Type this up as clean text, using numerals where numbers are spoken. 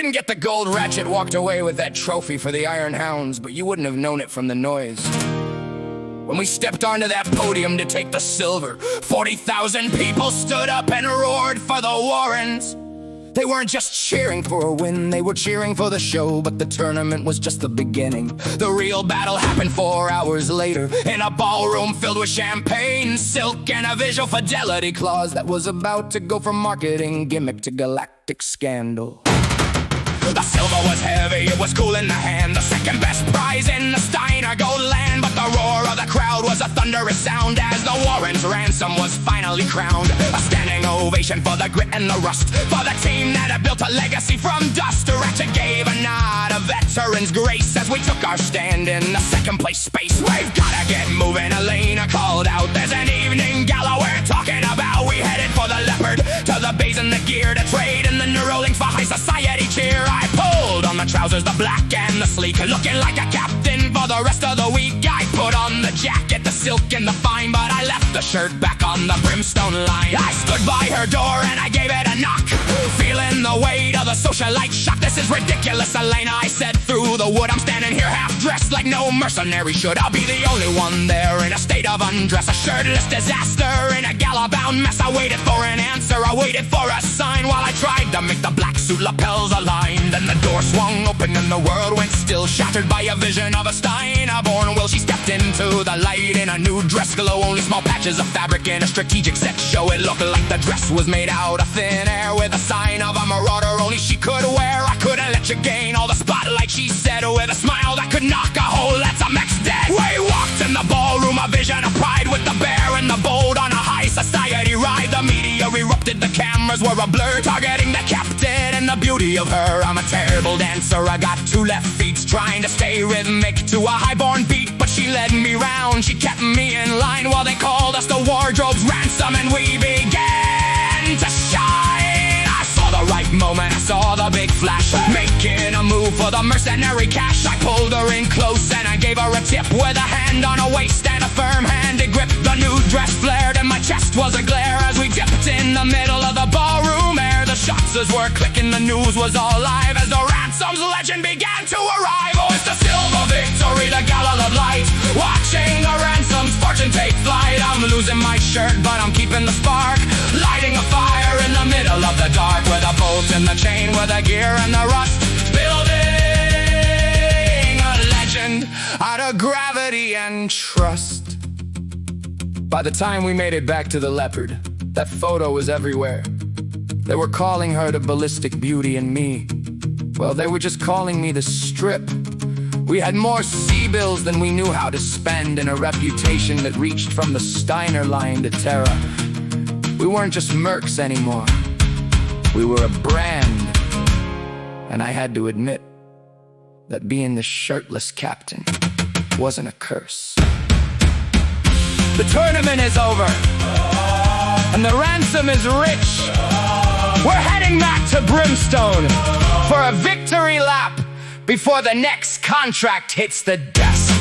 didn't get the gold, Ratchet walked away with that trophy for the Iron Hounds, but you wouldn't have known it from the noise. When we stepped onto that podium to take the silver, 40,000 people stood up and roared for the Warrens. They weren't just cheering for a win, they were cheering for the show, but the tournament was just the beginning. The real battle happened 4 hours later, in a ballroom filled with champagne, silk, and a visual fidelity clause that was about to go from marketing gimmick to galactic scandal. The silver was heavy, it was cool in the hand, the second best prize in the Starner gold land. But the roar of the crowd was a thunderous sound as the Warrens' Ransom was finally crowned. A standing ovation for the grit and the rust, for the team that had built a legacy from dust. Ratchet gave a nod of veteran's grace as we took our stand in the second place space. We've gotta get moving, Elena called out. There's an evening gala we're talking about. We headed for the Leopard, to the bays and the gear, to trade in the Neuralink for high society cheer. I pulled on the trousers, the black and the sleek, looking like a captain for the rest of the week. I put on the jacket, the silk and the fine, but I left the shirt back on the brimstone line. I stood by her door and I gave it a knock, feeling the weight of the socialite shock. This is ridiculous, Elena, I said through the wood. I'm standing here half dressed like no mercenary should. I'll be the only one there in a state of undress, a shirtless disaster in a gala-bound mess. I waited for an answer, I waited for a sign, while I tried to make the black suit lapels align. Then the door swung open and the world went still, shattered by a vision of a Steiner-born will. She stepped into the light in a new dress glow, only small patches of fabric in a strategic set show. It looked like the dress was made out of thin air, with a sign of a marauder only she could wear. I couldn't let you gain all the spotlight, she said, with a smile that could knock a whole Let's Mech dead. We walked in the ballroom, a vision of pride, with the bear and the bold on a high society ride. The media erupted, the cameras were a blur, targeting the captain and the beauty of her. I'm a terrible dancer, I got 2 left feet, trying to stay rhythmic to a highborn beat. But she led me round, she kept me in line, while they called us the wardrobe's ransom, and we began to shine. I saw the right moment, I saw the big flash, making a move for the mercenary cash. I pulled her in close and I gave her a tip, with a hand on her waist and a firm-handed grip. The new dress flared and my chest was a glare as we dipped in the middle of the ballroom air. The shots were clicking, the news was all live as the Ransom's legend began to arrive. Oh, it's the silver victory, the gala of light, watching the Ransom's fortune take flight. I'm losing my shirt, but I'm keeping the spark, lighting a fire in the middle of the dark, with a bolt in the chain, with the gear and the rust, building a legend out of gravity and trust. By the time we made it back to the Leopard, that photo was everywhere. They were calling her the ballistic beauty, and me, well, they were just calling me the strip. We had more C-bills than we knew how to spend, and a reputation that reached from the Starner line to Terra. We weren't just mercs anymore, we were a brand. And I had to admit that being the Shirtless Captain wasn't a curse. The tournament is over, and the ransom is rich. We're heading back to Brimstone for a victory lap before the next contract hits the desk.